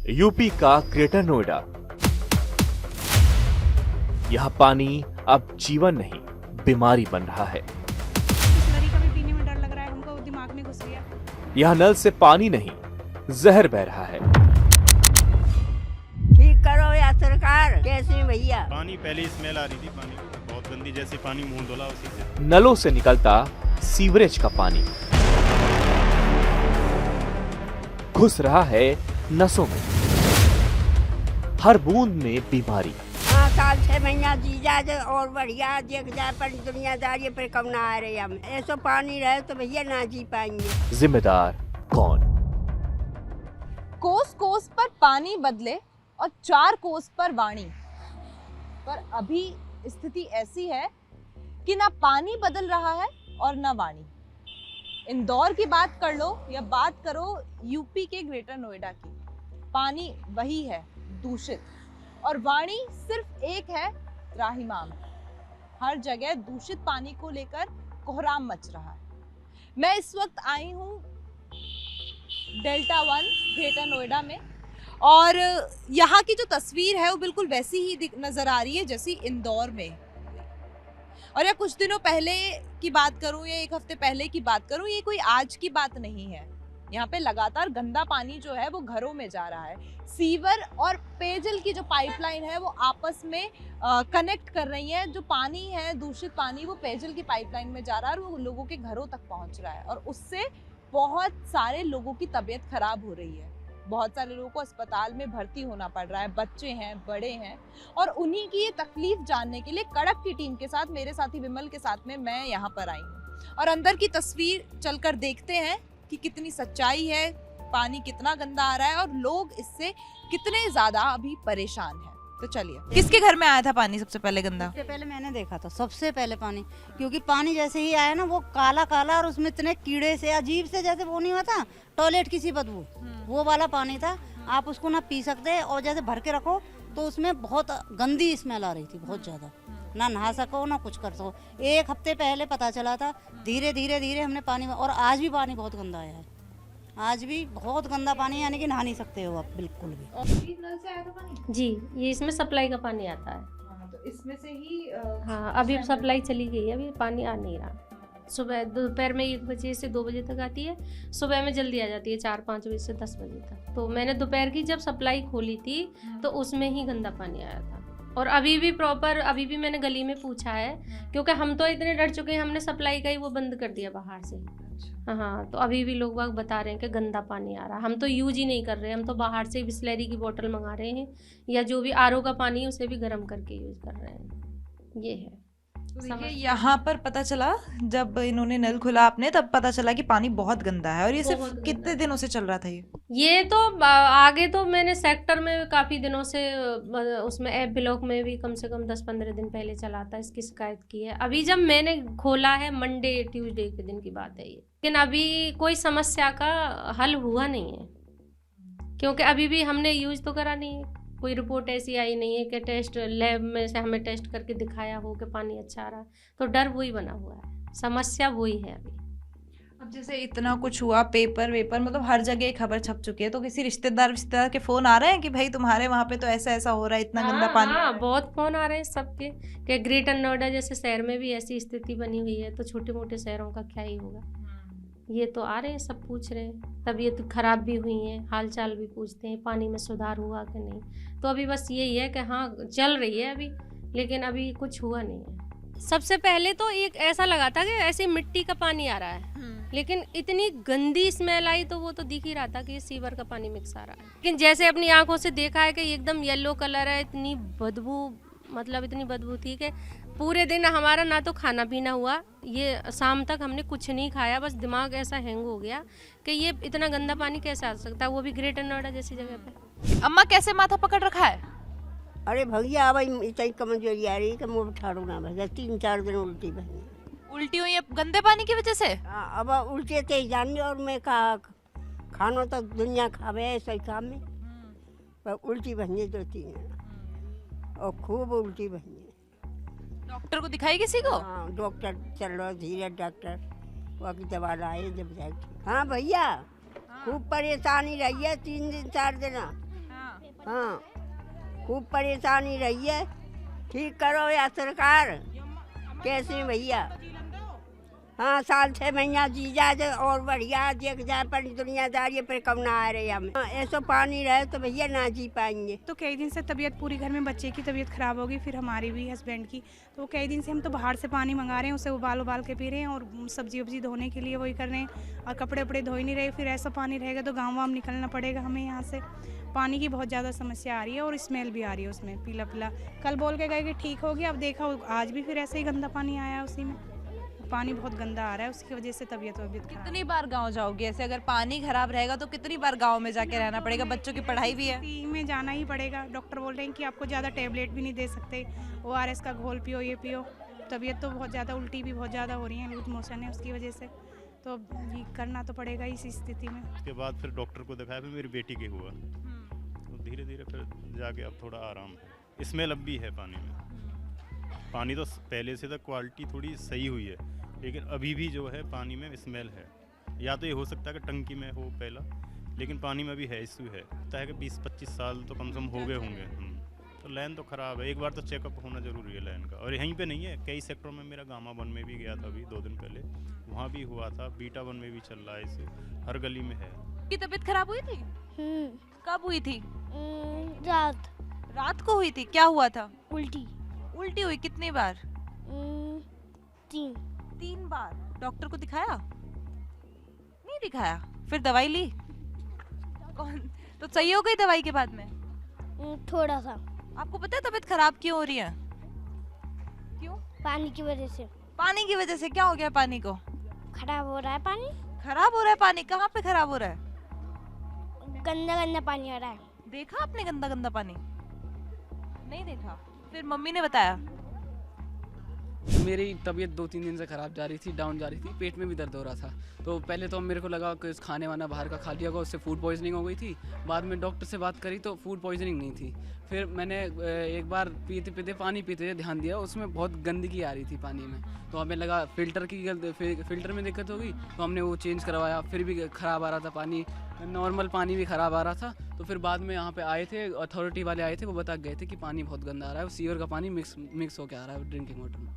UP का greater Noida. यह पानी अब जीवन नहीं, बीमारी बन रहा है। बिसलरी का भी पीने में डर लग रहा है हमको, दिमाग में घुस गया। यह नल से पानी नहीं, जहर बह रहा है। ठीक करो या सरकार, कैसे भैया। पानी पहले स्मेल आ रही थी, पानी बहुत गंदी, जैसे पानी मुंह धुला उसी से। नलों से निकलता सीवरेज का पानी घुस रहा है नसों में। हर बूंद में बीमारी। 5 साल 6 महीना जी जाए और बढ़िया देख जाए, पर दुनियादारी पर कम ना आ रहे हम। ऐसा पानी रहे तो भैया ना जी पाएंगे। जिम्मेदार कौन? कोस कोस पर पानी बदले और 4 कोस पर वाणी। पर अभी स्थिति ऐसी है कि ना पानी बदल रहा है और ना वाणी। इंदौर की बात कर लो या बात करो यूपी के ग्रेटर नोएडा की, पानी वही है, दूषित। और वाणी सिर्फ एक है, त्राहिमाम। हर जगह दूषित पानी को लेकर कोहराम मच रहा है। मैं इस वक्त आई हूँ डेल्टा 1 ग्रेटर नोएडा में, और यहाँ की जो तस्वीर है वो बिल्कुल वैसी ही नजर आ रही है जैसी इंदौर में। और या कुछ दिनों पहले की बात करूं या 1 हफ्ते पहले की बात करूं, ये कोई आज की बात नहीं है। यहाँ पे लगातार गंदा पानी जो है वो घरों में जा रहा है। सीवर और पेयजल की जो पाइपलाइन है वो आपस में कनेक्ट कर रही है। जो पानी है, दूषित पानी, वो पेयजल की पाइपलाइन में जा रहा है और वो लोगों के घरों तक पहुंच रहा है। और उससे बहुत सारे लोगों की तबीयत खराब हो रही है। बहुत सारे लोगों को अस्पताल में भर्ती होना पड़ रहा है, बच्चे हैं, बड़े हैं। और उन्हीं की ये तकलीफ जानने के लिए कड़क की टीम के साथ, मेरे साथी विमल के साथ में मैं यहाँ पर आई हूँ। और अंदर की तस्वीर चलकर देखते हैं कि कितनी सच्चाई है, पानी कितना गंदा आ रहा है और लोग इससे कितने ज्यादा अभी परेशान हैं। तो चलिए, किसके घर में आया था पानी सबसे पहले गंदा? सबसे पहले मैंने देखा था, सबसे पहले पानी, क्योंकि पानी जैसे ही आया ना वो काला काला और उसमें इतने कीड़े से अजीब से, जैसे वो नहीं होता टॉयलेट की सी बदबू, वो वाला पानी था। आप उसको ना पी सकते और जैसे भर के रखो तो उसमें बहुत गंदी स्मेल आ रही थी, बहुत ज्यादा। ना नहा सको ना कुछ कर सको। 1 हफ्ते पहले पता चला था, धीरे धीरे धीरे हमने पानी, और आज भी पानी बहुत गंदा आया है। आज भी बहुत गंदा पानी, यानी कि नहा नहीं सकते हो आप बिल्कुल भी। नल से आया था पानी? जी, ये इसमें सप्लाई का पानी आता है। हाँ, तो इसमें से ही हाँ, अभी सप्लाई चली गई है, अभी पानी आ नहीं रहा। सुबह दोपहर में 1 बजे से 2 बजे तक आती है, सुबह में जल्दी आ जाती है 4-5 बजे से 10 बजे तक। तो मैंने दोपहर की जब सप्लाई खोली थी तो उसमें ही गंदा पानी आया था। और अभी भी प्रॉपर, अभी भी मैंने गली में पूछा है, क्योंकि हम तो इतने डर चुके हैं, हमने सप्लाई का ही वो बंद कर दिया बाहर से। हाँ, तो अभी भी लोग बता रहे हैं कि गंदा पानी आ रहा है। हम तो यूज ही नहीं कर रहे, हम तो बाहर से बिसलेरी की बोतल मंगा रहे हैं, या जो भी आरओ का पानी है उसे भी गर्म करके यूज कर रहे हैं। ये है। तो देखिए, यहाँ पर पता चला जब इन्होंने नल खोला आपने, तब पता चला कि पानी बहुत गंदा है। और ये सिर्फ कितने दिनों से चल रहा था ये तो आगे तो मैंने सेक्टर में काफ़ी दिनों से, उसमें एफ ब्लॉक में भी कम से कम 10-15 दिन पहले चला था, इसकी शिकायत की है। अभी जब मैंने खोला है, मंडे ट्यूसडे के दिन की बात है ये, लेकिन अभी कोई समस्या का हल हुआ नहीं है, क्योंकि अभी भी हमने यूज तो करा नहीं है। कोई रिपोर्ट ऐसी आई नहीं है कि टेस्ट लैब में से हमें टेस्ट करके दिखाया हो कि पानी अच्छा आ रहा है। तो डर वही बना हुआ है, समस्या वही है अभी। अब जैसे इतना कुछ हुआ, पेपर वेपर, मतलब हर जगह खबर छप चुकी है, तो किसी रिश्तेदार के फोन आ रहे हैं कि भाई तुम्हारे वहाँ पे तो ऐसा ऐसा हो रहा है, इतना गंदा पानी? हाँ, बहुत फोन आ रहे हैं सबके कि ग्रेटर नोएडा जैसे शहर में भी ऐसी स्थिति बनी हुई है, तो छोटे मोटे शहरों का क्या ही होगा। ये तो आ रहे हैं, सब पूछ रहे हैं, तबीयत खराब भी हुई है, हाल चाल भी पूछते हैं, पानी में सुधार हुआ कि नहीं। तो अभी बस यही है कि हाँ चल रही है अभी, लेकिन अभी कुछ हुआ नहीं है। सबसे पहले तो एक ऐसा लगा था कि ऐसे मिट्टी का पानी आ रहा है, लेकिन इतनी गंदी स्मेल आई तो वो तो दिख ही रहा था कि ये सीवर का पानी मिक्स आ रहा है। लेकिन जैसे अपनी आंखों से देखा है कि एकदम येलो कलर है, इतनी बदबू, मतलब इतनी बदबू थी कि पूरे दिन हमारा ना तो खाना पीना हुआ, ये शाम तक हमने कुछ नहीं खाया, बस दिमाग ऐसा हैंग हो गया कि ये इतना गंदा पानी कैसे आ सकता है, वो भी ग्रेटर नोएडा जैसी जगह पे। अम्मा कैसे माथा पकड़ रखा है? अरे भैया अब इतनी कमजोरी आ रही है कि मुँह ठाड़ू ना भैया, 3-4 दिन उल्टी बनी। उल्टी हुई है गंदे पानी की वजह से? अब उल्टे तेज जानी, और मैं खानो तो दुनिया खावे ऐसा काम में, पर उल्टी बनी 2-3 और खूब उल्टी बनी। डॉक्टर को दिखाई किसी को? हाँ, डॉक्टर चल रहा, धीरे डॉक्टर वहाँ की दवा लाए जब जाए। हाँ भैया, खूब परेशानी रही है 3 दिन 4 दिन। हाँ, खूब परेशानी रही है। ठीक करो या सरकार, कैसे भैया। हाँ, साल 6 महीना जी जाए और बढ़िया देख जाए, पर दुनियादारी पर कम ना आ रही हमें। हाँ, ऐसा पानी रहे तो भैया ना जी पाएंगे। तो कई दिन से तबीयत पूरी घर में, बच्चे की तबीयत खराब होगी, फिर हमारी भी, हस्बैंड की। तो कई दिन से हम तो बाहर से पानी मंगा रहे हैं, उसे उबाल के पी रहे हैं, और सब्जी वब्जी धोने के लिए वही कर रहे हैं, और कपड़े वपड़े धो ही नहीं रहे। फिर ऐसा पानी रहेगा तो गाँव वाम निकलना पड़ेगा हमें यहाँ से। पानी की बहुत ज़्यादा समस्या आ रही है और स्मेल भी आ रही है उसमें, पीला पीला। कल बोल के गए कि ठीक हो गया, अब देखा आज भी फिर ऐसे ही गंदा पानी आया उसी में। पानी बहुत गंदा आ रहा है, उसकी वजह से तबीयत खराब। कितनी बार गांव जाओगे ऐसे? अगर पानी खराब रहेगा तो कितनी बार गांव में जाके रहना पड़ेगा? बच्चों की पढ़ाई भी है। सी में जाना ही पड़ेगा। डॉक्टर बोल रहे हैं कि आपको ज़्यादा टेबलेट भी नहीं दे सकते, ORS का घोल पियो, ये पियो। तबीयत तो बहुत ज़्यादा, उल्टी भी बहुत ज़्यादा हो रही है, लूज मोशन है उसकी वजह से। तो ये करना तो पड़ेगा इस स्थिति में। उसके बाद फिर डॉक्टर को दिखाया, फिर मेरी बेटी के हुआ, तो धीरे धीरे फिर जाके अब थोड़ा आराम है। स्मेल अब भी है पानी में। पानी तो पहले से तो क्वालिटी थोड़ी सही हुई है, लेकिन अभी भी जो है पानी में स्मेल है। या तो ये हो सकता है कि टंकी में हो पहला, लेकिन पानी में भी है, इशू है। लगता है कि 20-25 साल तो कम से कम हो गए होंगे। तो लाइन तो ख़राब है, एक बार तो चेकअप होना ज़रूरी है लाइन का। और यहीं पे नहीं है, कई सेक्टरों में। मेरा गामा 1 में भी गया था अभी 2 दिन पहले, वहाँ भी हुआ था। बीटा 1 में भी चल रहा है, इसे हर गली में है। की तबीयत खराब हुई थी? कब हुई थी? रात को हुई थी। क्या हुआ था? उल्टी हुई। कितनी बार? 3 बार। डॉक्टर को दिखाया? नहीं दिखाया। फिर दवाई ली? कौन? तो सही हो गई दवाई के बाद में? थोड़ा सा। आपको पता है तबीयत खराब क्यों हो रही है? क्यों? पानी की वजह से। पानी की वजह से? क्या हो गया पानी को? खराब हो रहा है पानी। खराब हो रहा है पानी? कहाँ पे खराब हो रहा है? गंदा गंदा पानी आ रहा है। देखा आपने गंदा गंदा पानी? नहीं देखा। फिर मम्मी ने बताया? मेरी तबीयत 2-3 दिन से ख़राब जा रही थी, डाउन जा रही थी, पेट में भी दर्द हो रहा था। तो पहले तो मेरे को लगा कि खाने वाना बाहर का खा लिया होगा, उससे फूड पॉइजनिंग हो गई थी। बाद में डॉक्टर से बात करी तो फूड पॉइजनिंग नहीं थी। फिर मैंने एक बार पानी पीते ध्यान दिया, उसमें बहुत गंदगी आ रही थी पानी में। तो हमें लगा फ़िल्टर में दिक्कत होगी, तो हमने वो चेंज करवाया। फिर भी ख़राब आ रहा था पानी, नॉर्मल पानी भी ख़राब आ रहा था। तो फिर बाद में यहाँ पे आए थे, अथॉरिटी वाले आए थे, वो बता गए थे कि पानी बहुत गंदा आ रहा है, सीवर का पानी मिक्स होकर आ रहा है ड्रिंकिंग वाटर में।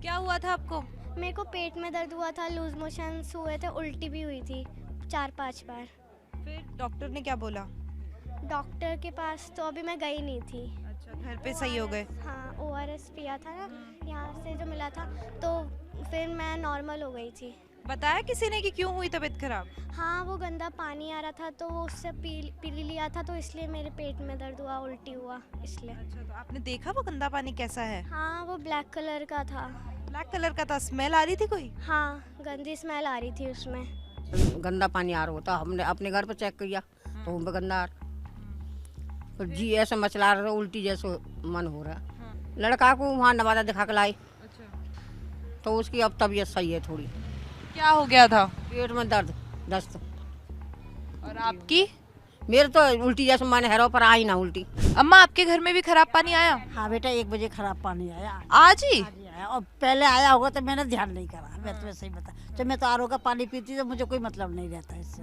क्या हुआ था आपको? मेरे को पेट में दर्द हुआ था, लूज मोशंस हुए थे, उल्टी भी हुई थी 4-5 बार। फिर डॉक्टर ने क्या बोला? डॉक्टर के पास तो अभी मैं गई नहीं थी। अच्छा, घर पे सही हो गए? हाँ, ORS पिया था ना, यहाँ से जो मिला था, तो फिर मैं नॉर्मल हो गई थी। बताया किसी ने कि क्यों हुई तबीयत खराब? हाँ, वो गंदा पानी आ रहा था तो वो उससे पी लिया था, तो इसलिए मेरे पेट में दर्द हुआ, उल्टी हुआ इसलिए। अच्छा, तो आपने देखा वो गंदा पानी कैसा है? हाँ, वो ब्लैक कलर का था। ब्लैक कलर का था। स्मेल आ रही थी कोई? हाँ, गंदी स्मेल आ रही थी उसमें। गंदा पानी आ रहा होता, हमने अपने घर पर चेक किया तो उन पर गंदा आ रहा। तो जी ऐसा मचला रहा, उल्टी जैसे मन हो रहा। लड़का को वहाँ नवादा दिखा के लाई, तो उसकी अब तबीयत सही है थोड़ी। क्या हो गया था? पेट में दर्द, दस्त। और आपकी? मेरे तो उल्टी जैसे मन है, पर आई ना उल्टी। अम्मा, आपके घर में भी खराब पानी आया? हाँ बेटा, 1 बजे खराब पानी आया। आज ही? आया, और पहले आया होगा तो मैंने ध्यान नहीं करा। मैं तो वैसे ही बता, जब मैं तो RO का पानी पीती तो मुझे कोई मतलब नहीं रहता इससे।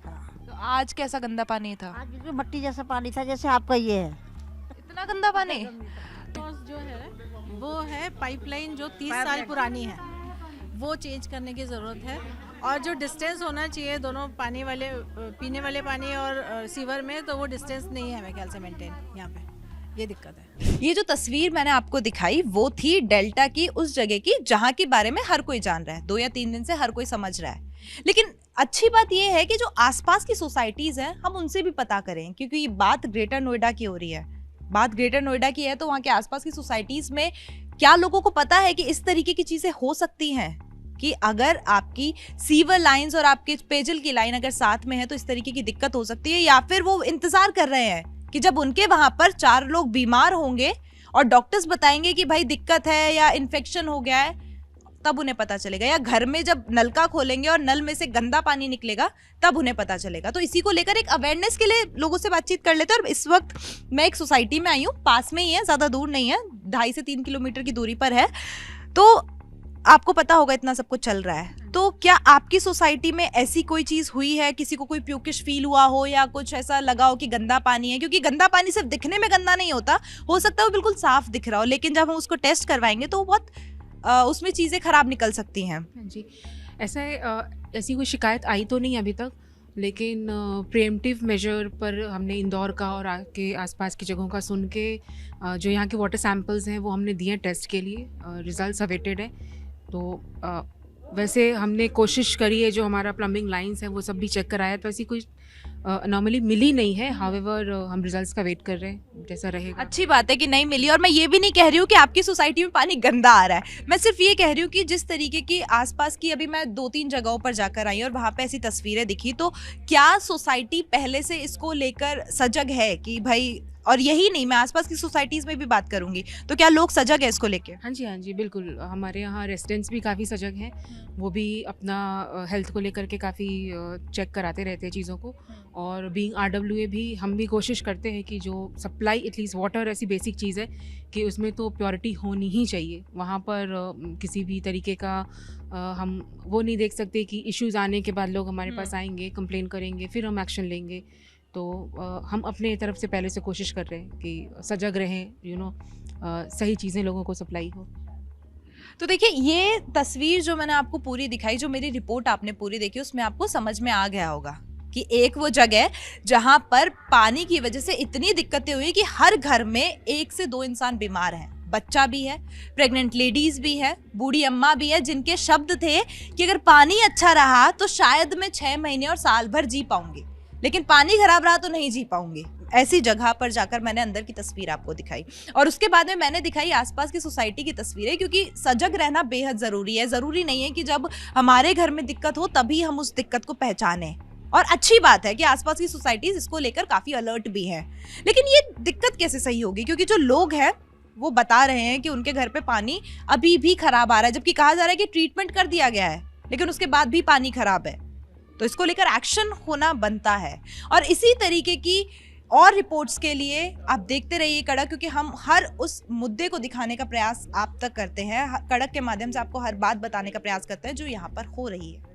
हाँ। तो आज कैसा गंदा पानी था? आज बिल्कुल मट्टी जैसा पानी था, जैसे आपका ये है। इतना गंदा पानी? जो है वो है पाइपलाइन जो 30 साल पुरानी है, वो चेंज करने की ज़रूरत है। और जो डिस्टेंस होना चाहिए दोनों पानी वाले, पीने वाले पानी और सीवर में, तो वो डिस्टेंस नहीं है मेरे ख्याल से मेंटेन यहाँ पे। ये दिक्कत है। ये जो तस्वीर मैंने आपको दिखाई वो थी डेल्टा की, उस जगह की जहाँ के बारे में हर कोई जान रहा है। 2 या 3 दिन से हर कोई समझ रहा है। लेकिन अच्छी बात ये है कि जो आसपास की सोसाइटीज हैं, हम उनसे भी पता करें, क्योंकि ये बात ग्रेटर नोएडा की हो रही है। बात ग्रेटर नोएडा की है तो वहाँ के आसपास की सोसाइटीज में क्या लोगों को पता है कि इस तरीके की चीजें हो सकती हैं, कि अगर आपकी सीवर लाइंस और आपके पेयजल की लाइन अगर साथ में है तो इस तरीके की दिक्कत हो सकती है। या फिर वो इंतजार कर रहे हैं कि जब उनके वहां पर 4 लोग बीमार होंगे और डॉक्टर्स बताएंगे कि भाई दिक्कत है या इन्फेक्शन हो गया है, तब उन्हें पता चलेगा। या घर में जब नलका खोलेंगे और नल में से गंदा पानी निकलेगा, तब उन्हें पता चलेगा। तो इसी को लेकर एक अवेयरनेस के लिए लोगों से बातचीत कर लेते हैं। और इस वक्त मैं एक सोसाइटी में आई हूँ, पास में ही है, ज्यादा दूर नहीं है, 2.5 से 3 किलोमीटर की दूरी पर है। तो आपको पता होगा इतना सब कुछ चल रहा है। तो क्या आपकी सोसाइटी में ऐसी कोई चीज़ हुई है, किसी को कोई प्यूकिश फील हुआ हो या कुछ ऐसा लगा हो कि गंदा पानी है? क्योंकि गंदा पानी सिर्फ दिखने में गंदा नहीं होता, हो सकता है वो बिल्कुल साफ दिख रहा हो, लेकिन जब हम उसको टेस्ट करवाएंगे तो वो बहुत उसमें चीज़ें खराब निकल सकती हैं। हाँ जी, ऐसा है, ऐसी कोई शिकायत आई तो नहीं अभी तक, लेकिन प्रिएम्प्टिव मेजर पर हमने इंदौर का और के आसपास की जगहों का सुन के जो यहाँ के वाटर सैंपल्स हैं वो हमने दिए टेस्ट के लिए, रिजल्ट्स अवेटेड है। तो वैसे हमने कोशिश करी है, जो हमारा प्लम्बिंग लाइंस है वो सब भी चेक कराया, तो ऐसी कोई अनोमली मिली नहीं है। हाउएवर हम रिजल्ट्स का वेट कर रहे हैं, जैसा रहेगा। अच्छी बात है कि नहीं मिली, और मैं ये भी नहीं कह रही हूँ कि आपकी सोसाइटी में पानी गंदा आ रहा है, मैं सिर्फ ये कह रही हूँ कि जिस तरीके की आसपास की, अभी मैं 2-3 जगहों पर जाकर आई और वहाँ पे ऐसी तस्वीरें दिखी, तो क्या सोसाइटी पहले से इसको लेकर सजग है कि भाई, और यही नहीं, मैं आसपास की सोसाइटीज़ में भी बात करूँगी, तो क्या लोग सजग है इसको लेके? हाँ जी बिल्कुल, हमारे यहाँ रेसिडेंट्स भी काफ़ी सजग हैं, वो भी अपना हेल्थ को लेकर के काफ़ी चेक कराते रहते हैं चीज़ों को। और बीइंग RWA भी हम भी कोशिश करते हैं कि जो सप्लाई, एटलीस्ट वाटर ऐसी बेसिक चीज़ है कि उसमें तो प्योरिटी होनी ही चाहिए। वहाँ पर किसी भी तरीके का हम वो नहीं देख सकते कि इश्यूज़ आने के बाद लोग हमारे पास आएंगे, कंप्लेन करेंगे, फिर हम एक्शन लेंगे। तो हम अपने तरफ से पहले से कोशिश कर रहे हैं कि सजग रहें, सही चीज़ें लोगों को सप्लाई हो। तो देखिए, ये तस्वीर जो मैंने आपको पूरी दिखाई, जो मेरी रिपोर्ट आपने पूरी देखी, उसमें आपको समझ में आ गया होगा कि एक वो जगह जहां पर पानी की वजह से इतनी दिक्कतें हुई कि हर घर में 1 से 2 इंसान बीमार हैं। बच्चा भी है, प्रेग्नेंट लेडीज भी है, बूढ़ी अम्मा भी है, जिनके शब्द थे कि अगर पानी अच्छा रहा तो शायद मैं 6 महीने और साल भर जी पाऊंगी, लेकिन पानी खराब रहा तो नहीं जी पाऊंगी। ऐसी जगह पर जाकर मैंने अंदर की तस्वीर आपको दिखाई, और उसके बाद में मैंने दिखाई आसपास की सोसाइटी की तस्वीरें, क्योंकि सजग रहना बेहद ज़रूरी है। ज़रूरी नहीं है कि जब हमारे घर में दिक्कत हो तभी हम उस दिक्कत को पहचानें, और अच्छी बात है कि आसपास की सोसाइटीज़ इसको लेकर काफ़ी अलर्ट भी हैं। लेकिन ये दिक्कत कैसे सही होगी, क्योंकि जो लोग हैं वो बता रहे हैं कि उनके घर पे पानी अभी भी खराब आ रहा है, जबकि कहा जा रहा है कि ट्रीटमेंट कर दिया गया है, लेकिन उसके बाद भी पानी खराब है। तो इसको लेकर एक्शन होना बनता है। और इसी तरीके की और रिपोर्ट्स के लिए आप देखते रहिए कड़क, क्योंकि हम हर उस मुद्दे को दिखाने का प्रयास आप तक करते हैं, कड़क के माध्यम से आपको हर बात बताने का प्रयास करते हैं जो यहाँ पर हो रही है।